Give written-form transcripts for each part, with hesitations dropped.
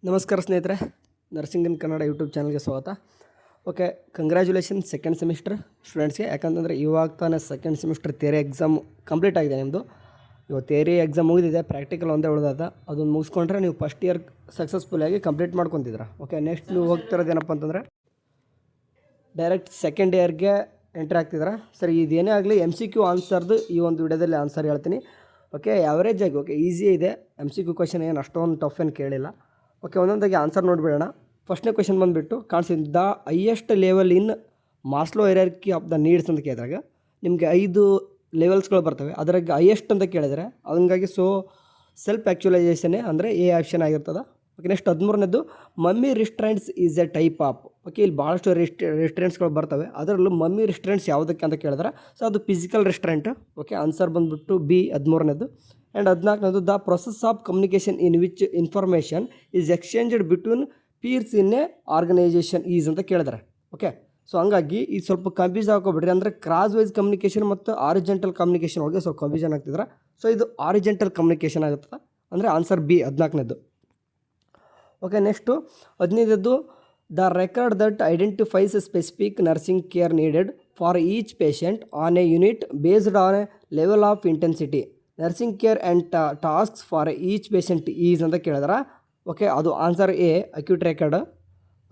ನಮಸ್ಕಾರ ಸ್ನೇಹಿತರೆ, ನರ್ಸಿಂಗ್ ಇನ್ ಕನ್ನಡ ಯೂಟ್ಯೂಬ್ ಚಾನಲ್ಗೆ ಸ್ವಾಗತ. ಓಕೆ, ಕಂಗ್ರ್ಯಾಚುಲೇಷನ್ ಸೆಕೆಂಡ್ ಸೆಮಿಸ್ಟರ್ ಸ್ಟೂಡೆಂಟ್ಸ್ಗೆ. ಯಾಕಂತಂದರೆ ಇವಾಗ ತಾನೇ second semester theory exam complete ಆಗಿದೆ ನಿಮ್ಮದು. ಇವತ್ತು ಥಿಯರಿ ಎಕ್ಸಾಮ್ ಮುಗಿದಿದೆ, ಪ್ರಾಕ್ಟಿಕಲ್ ಒಂದೇ ಉಳಿದಾದ. ಅದನ್ನು ಮುಗಿಸ್ಕೊಂಡ್ರೆ ನೀವು ಫಸ್ಟ್ ಇಯರ್ ಸಕ್ಸಸ್ಫುಲ್ಲಾಗಿ ಕಂಪ್ಲೀಟ್ ಮಾಡ್ಕೊತಿದ್ರ. ಓಕೆ, ನೆಕ್ಸ್ಟ್ ನೀವು ಹೋಗ್ತಿರೋದು ಏನಪ್ಪ ಅಂತಂದರೆ ಡೈರೆಕ್ಟ್ ಸೆಕೆಂಡ್ ಇಯರ್ಗೆ ಎಂಟ್ರಿ ಆಗ್ತಿದ್ದೀರಾ. ಸರಿ, ಇದೇನೇ ಆಗಲಿ MCQ ಆನ್ಸರ್ದು ಈ ಒಂದು ವಿಡಿಯೋದಲ್ಲಿ ಆನ್ಸರ್ ಹೇಳ್ತೀನಿ. ಓಕೆ, ಯಾವರೇಜ್ ಆಗಿ ಓಕೆ ಈಸಿ ಇದೆ. MCQ ಕ್ವಶನ್ ಏನು ಅಷ್ಟೊಂದು ಟಫ್ ಏನು ಕೇಳಿಲ್ಲ. ಓಕೆ, ಒಂದೊಂದಾಗಿ ಆನ್ಸರ್ ನೋಡಿಬಿಡೋಣ. ಫಸ್ಟ್ನೇ ಕ್ವಶನ್ ಬಂದುಬಿಟ್ಟು ಕಾಣಿಸ್ತಿದ್ದ the highest level in Maslow hierarchy of the needs ಅಂತ ಕೇಳಿದಾಗ ನಿಮಗೆ 5 ಲೆವೆಲ್ಸ್ಗಳು ಬರ್ತವೆ. ಅದರಾಗ ಹೈಯೆಸ್ಟ್ ಅಂತ ಕೇಳಿದರೆ ಹಂಗಾಗಿ ಸೆಲ್ಫ್ ಆ್ಯಕ್ಚುಲೈಸೇಷನ್ನೇ ಅಂದರೆ ಎ ಆಪ್ಷನ್ ಆಗಿರ್ತದೆ. ಓಕೆ, ನೆಕ್ಸ್ಟ್ 13ನೇದು mummy restraints is a type of. Okay, ಇಲ್ಲಿ ಭಾಳಷ್ಟು ರಿಸ್ಟ್ರೆಂಟ್ಸ್ಗಳು ಬರ್ತವೆ. ಅದರಲ್ಲೂ ಮಮ್ಮಿ ರಿಸ್ಟ್ರೆಂಟ್ಸ್ ಯಾವುದಕ್ಕೆ ಅಂತ ಕೇಳಿದ್ರೆ ಅದು ಫಿಸಿಕಲ್ ರಿಸ್ಟ್ರೆಂಟ್. ಓಕೆ, ಆನ್ಸರ್ ಬಂದುಬಿಟ್ಟು ಬಿ 13ನೇದು. ಆ್ಯಂಡ್ 14ನೇದು the process of communication in which information is exchanged between peers in a organization is ಅಂತ ಕೇಳಿದ್ರೆ. ಓಕೆ, ಸೊ ಹಂಗಾಗಿ ಈ ಸ್ವಲ್ಪ ಕನ್ಫ್ಯೂಸ್ ಹಾಕೋಬಿಡ್ರಿ. ಅಂದರೆ ಕ್ರಾಸ್ ವೈಸ್ ಕಮ್ಯುನಿಕೇಷನ್ ಮತ್ತು ಆರಿಜೆಂಟಲ್ ಕಮ್ಯುನಿಕೇಷನ್ ಒಳಗೆ ಸ್ವಲ್ಪ ಕನ್ಫ್ಯೂಷನ್ ಆಗ್ತಿದ್ರೆ. ಸೊ ಇದು ಆರಿಜೆಂಟಲ್ ಕಮ್ಯುನಿಕೇಷನ್ ಆಗುತ್ತದೆ. ಅಂದರೆ ಆನ್ಸರ್ ಬಿ 14ನೇದು. ಓಕೆ, ನೆಕ್ಸ್ಟು 15ನೇದು the record that identifies specific nursing care needed for each patient on a unit based on a level of intensity nursing care and tasks for each patient is ಅಂತ ಕೇಳಿದ್ರೆ. Okay, ಅದು answer A acute record.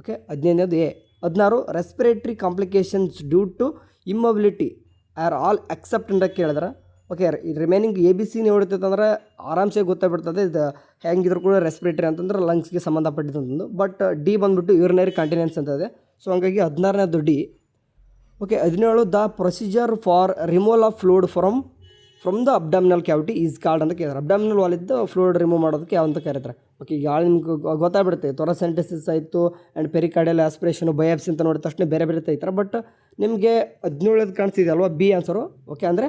Okay, 15ನೇದು A. 16 respiratory complications due to immobility are all except ಅಂತ ಕೇಳಿದ್ರೆ. Okay, remaining ABC ನೋಡ್ತೈತೆ ಅಂದರೆ ಆರಾಮ್ಸೆ ಗೊತ್ತಾಗ್ಬಿಡ್ತದೆ ಇದು ಹೆಂಗಿದ್ರು ಕೂಡ ರೆಸ್ಪಿರೇಟ್ರಿ ಅಂತಂದ್ರೆ ಲಂಗ್ಸ್ಗೆ ಸಂಬಂಧಪಟ್ಟಿದ್ದು. ಬಟ್ ಡಿ ಬಂದುಬಿಟ್ಟು ಯೂರಿನರಿ ಕಾಂಟಿನೆನ್ಸ್ ಅಂತ ಇದೆ. ಸೊ ಹಂಗಾಗಿ 16ನೇದು D. Okay, 17 the procedure for removal of fluid from the abdominal cavity is called ಅಂತ ಕೇಳಿದ್ರೆ. ಅಬ್ಡಾಮಿನಲ್ ವಾಲಿದ್ದು ಫ್ಲೂಯಿಡ್ ರಿಮೂವ್ ಮಾಡೋದಕ್ಕೆ ಯಾವ ಅಂತ ಕರೀತಾರೆ. ಓಕೆ, ಈಗ ನಿಮ್ಗೆ ಗೊತ್ತಾಗ್ಬಿಡುತ್ತೆ ತೊರಸೆಂಟಿಸಿಸ್ ಆಯಿತು ಆ್ಯಂಡ್ ಪೆರಿಕಾರ್ಡಿಯಲ್ ಆಸ್ಪಿರೇಷನು ಬಯಾಪ್ಸಿ ಅಂತ ನೋಡಿದ ತಕ್ಷಣ ಬೇರೆ ಬೇರೆ ತೆಗಿತಾರೆ. ಬಟ್ ನಿಮಗೆ 17ನೇದು ಕಾಣಿಸ್ತಿದೆ ಅಲ್ವಾ, ಬಿ ಆನ್ಸರು. ಓಕೆ, ಅಂದರೆ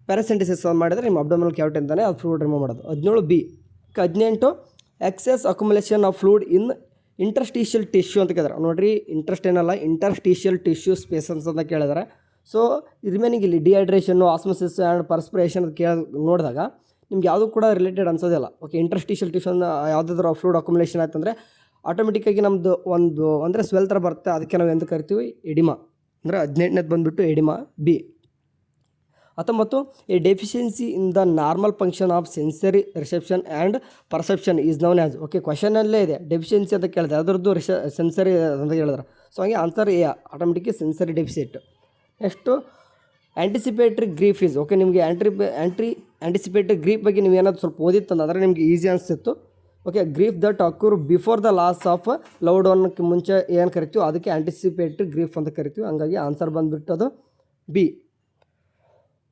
ಪ್ಯಾರಾಸೆಂಟಿಸಿಸ್ ಮಾಡಿದರೆ ನಿಮ್ಮ ಅಬ್ಡಾಮಿನಲ್ ಕ್ಯಾವಿಟಿ ಅಂತಾನೆ ಅದು ಫ್ಲೂಯಿಡ್ ರಿಮೂವ್ ಮಾಡೋದು. 17 B. 18 excess accumulation of fluid in interstitial tissue ಅಂತ ಕೇಳಿದ್ರೆ. ನೋಡಿರಿ, ಇಂಟ್ರೆಸ್ಟ್ ಏನಲ್ಲ, ಇಂಟರ್ಸ್ಟಿಷಿಯಲ್ ಟಿಶ್ಯೂ ಸ್ಪೇಸನ್ಸ್ ಅಂತ ಕೇಳಿದ್ದಾರೆ. ಸೊ ರಿಮೈನಿಂಗ್ ಇಲ್ಲಿ ಡಿಹೈಡ್ರೇಷನ್ನು, ಆಸ್ಮೋಸಿಸ್ ಆ್ಯಂಡ್ ಪರ್ಸ್ಪಿರೇಷನ್ ನೋಡಿದಾಗ ನಿಮ್ಗೆ ಯಾವುದೂ ಕೂಡ ರಿಲೇಟೆಡ್ ಅನ್ಸೋದಿಲ್ಲ. ಓಕೆ, ಇಂಟರ್ಸ್ಟಿಷಿಯಲ್ ಟಿಶ್ಯೂ ಯಾವುದಾದ್ರೂ ಫ್ಲೂಯಿಡ್ ಅಕ್ಯುಮುಲೇಷನ್ ಆಯ್ತಂದರೆ ಆಟೋಮೆಟಿಕ್ಕಾಗಿ ನಮ್ಮದು ಒಂದು ಅಂದರೆ ಸ್ವೆಲ್ ಥರ ಬರುತ್ತೆ. ಅದಕ್ಕೆ ನಾವು ಎಂದು ಕರಿತೀವಿ ಎಡಿಮಾ. ಅಂದರೆ 18ನೇದು ಬಂದುಬಿಟ್ಟು edema B. 19 a deficiency in the normal function of sensory reception and perception is known as. Okay, ಕ್ವಶನಲ್ಲೇ ಇದೆ ಡೆಫಿಷಿಯನ್ಸಿ ಅಂತ ಕೇಳಿದೆ, ಅದರದ್ದು ಸೆನ್ಸರಿ ಅಂತ ಹೇಳಿದ್ರೆ. ಸೊ ಹಾಗೆ answer A automatically sensory deficit. Next anticipatory grief is. Okay, ನಿಮಗೆ ಆ್ಯಂಟಿಸಿಪೇಟ್ರಿ ಗ್ರೀಫ್ ಬಗ್ಗೆ ನೀವು ಏನಾದರೂ ಸ್ವಲ್ಪ ಓದಿತ್ತಂದರೆ ನಿಮಗೆ ಈಸಿ ಅನಿಸ್ತಿತ್ತು. Okay, grief that occur before the loss of loved ಒನ್ಗೆ ಮುಂಚೆ ಏನು ಕರಿತೀವಿ ಅದಕ್ಕೆ ಆ್ಯಂಟಿಸಿಪೇಟ್ರಿ ಗ್ರೀಫ್ ಅಂತ ಕರಿತೀವಿ. ಹಂಗಾಗಿ ಆನ್ಸರ್ ಬಂದುಬಿಟ್ಟು ಅದು B.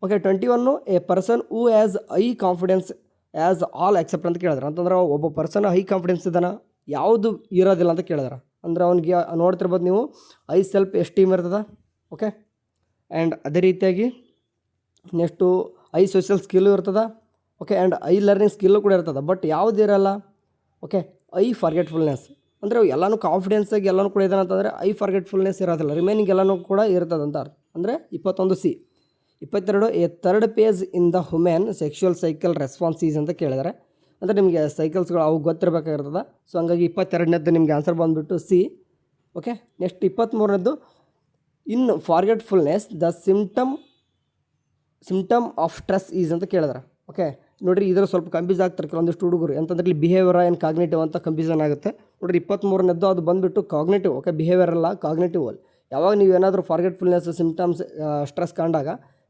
Okay, 21 a person who has high confidence as all except ಅಂತ ಕೇಳಿದ್ರೆ. ಅಂತಂದ್ರೆ ಒಬ್ಬ ಪರ್ಸನ್ ಹೈ ಕಾನ್ಫಿಡೆನ್ಸ್ ಇದ್ದಾನೆ, ಯಾವುದು ಇರೋದಿಲ್ಲ ಅಂತ ಕೇಳಿದ್ರೆ. ಅಂದರೆ ಅವ್ನಿಗೆ ನೋಡ್ತಿರ್ಬೋದು ನೀವು ಹೈ ಸೆಲ್ಫ್ ಎಸ್ಟೀಮ್ ಇರ್ತದೆ. ಓಕೆ, ಆ್ಯಂಡ್ ಅದೇ ರೀತಿಯಾಗಿ ನೆಕ್ಸ್ಟು ಹೈ ಸೋಷಿಯಲ್ ಸ್ಕಿಲ್ಲು ಇರ್ತದೆ. Okay, and high learning skill ಕೂಡ ಇರ್ತದೆ. ಬಟ್ ಯಾವುದು ಇರೋಲ್ಲ. ಓಕೆ, ಹೈ ಫರ್ಗೆಟ್ಫುಲ್ನೆಸ್ ಅಂದರೆ ಎಲ್ಲನೂ ಕಾನ್ಫಿಡೆನ್ಸಾಗಿ ಎಲ್ಲನೂ ಕೂಡ ಇದ್ದಾನೆ ಅಂತಂದರೆ ಹೈ ಫರ್ಗೆಟ್ಫುಲ್ನೆಸ್ ಇರೋದಿಲ್ಲ. ರಿಮೈನಿಂಗ್ ಎಲ್ಲನೂ ಕೂಡ ಇರ್ತದೆ ಅಂತ ಅರ್ಥ. ಅಂದರೆ 21 C. 22 a third phase in the human sexual cycle responses ಅಂತ ಕೇಳಿದ್ದಾರೆ. ಅಂದರೆ ನಿಮಗೆ ಸೈಕಲ್ಸ್ಗಳು ಅವು ಗೊತ್ತಿರಬೇಕಾಗಿರ್ತದೆ. ಸೊ ಹಂಗಾಗಿ 22ನೇದ್ದು ನಿಮಗೆ ಆನ್ಸರ್ ಬಂದುಬಿಟ್ಟು ಸಿ. ಓಕೆ, ನೆಕ್ಸ್ಟ್ 23ನೇದ್ದು in forgetfulness the symptom of stress is ಅಂತ ಕೇಳಿದ್ರೆ. ಓಕೆ, ನೋಡಿರಿ, ಇದರ ಸ್ವಲ್ಪ ಕನ್ಫ್ಯೂಸ್ ಆಗ್ತಾರೆ ಕೆಲವೊಂದಿಷ್ಟು ಹುಡುಗರು. ಅಂತಂದ್ರೆ ಇಲ್ಲಿ ಬಿಹೇವಿಯರ್ ಆ್ಯಂಡ್ ಕಾಗ್ನೇಟಿವ್ ಅಂತ ಕನ್ಫ್ಯೂಷನ್ ಆಗುತ್ತೆ. ನೋಡಿರಿ, 23ನೇದ್ದು ಅದು ಬಂದುಬಿಟ್ಟು ಕಾಗ್ನೇಟಿವ್. ಓಕೆ, ಬಿಹೇವಿಯರ್ ಅಲ್ಲ, ಕಾಗ್ನೇಟಿವ್ ಅಲ್ಲಿ. ಯಾವಾಗ ನೀವು ಏನಾದರೂ ಫಾರ್ಗೆಟ್ಫುಲ್ನೆಸ್ ಸಿಮ್ಟಮ್ಸ್ ಸ್ಟ್ರೆಸ್ ಕಂಡಾಗ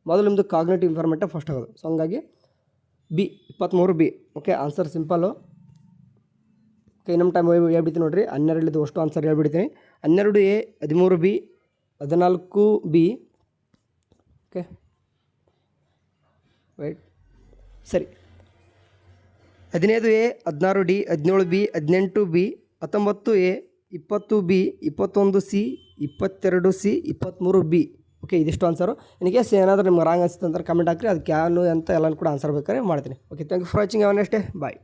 ಮೊದಲು ನಿಮ್ಮದು ಕಾಗ್ನೇಟಿವ್ ಇನ್ಫಾರ್ಮೇಟಿವ್ ಫಸ್ಟ್ ಆಗೋದು. ಸೊ ಹಂಗಾಗಿ B 23 B. Okay, answer simple. Okay, ಇನ್ನೊಂದು ಟೈಮ್ ಹೇಳ್ಬಿಡ್ತೀನಿ ನೋಡಿರಿ. 12 ಅಷ್ಟು ಆನ್ಸರ್ ಹೇಳ್ಬಿಡ್ತೀನಿ. 12 A, 13 B, 14 B. Okay, white ಸರಿ. 15 A, 16 D, 17 B, 18 B, 19 A, 20 B, 21 C, 22 C, 23 B. Okay, ಇದಿಷ್ಟು ಆನ್ಸರು. ಇನ್ಕೇಸ್ ಏನಾದರೂ ನಿಮ್ಗೆ ರಾಂಗ್ ಅನಿಸುತ್ತೆ ಅಂತ ಕಮೆಂಟ್ ಹಾಕಿರಿ. ಅದಕ್ಕೆ ಯಾನು ಅಂತ ಎಲ್ಲನೂ ಕೂಡ ಆನ್ಸರ್ ಬೇಕಾದ್ರೆ ಮಾಡ್ತೀನಿ. Okay, thank you for watching. Have a nice day. Bye.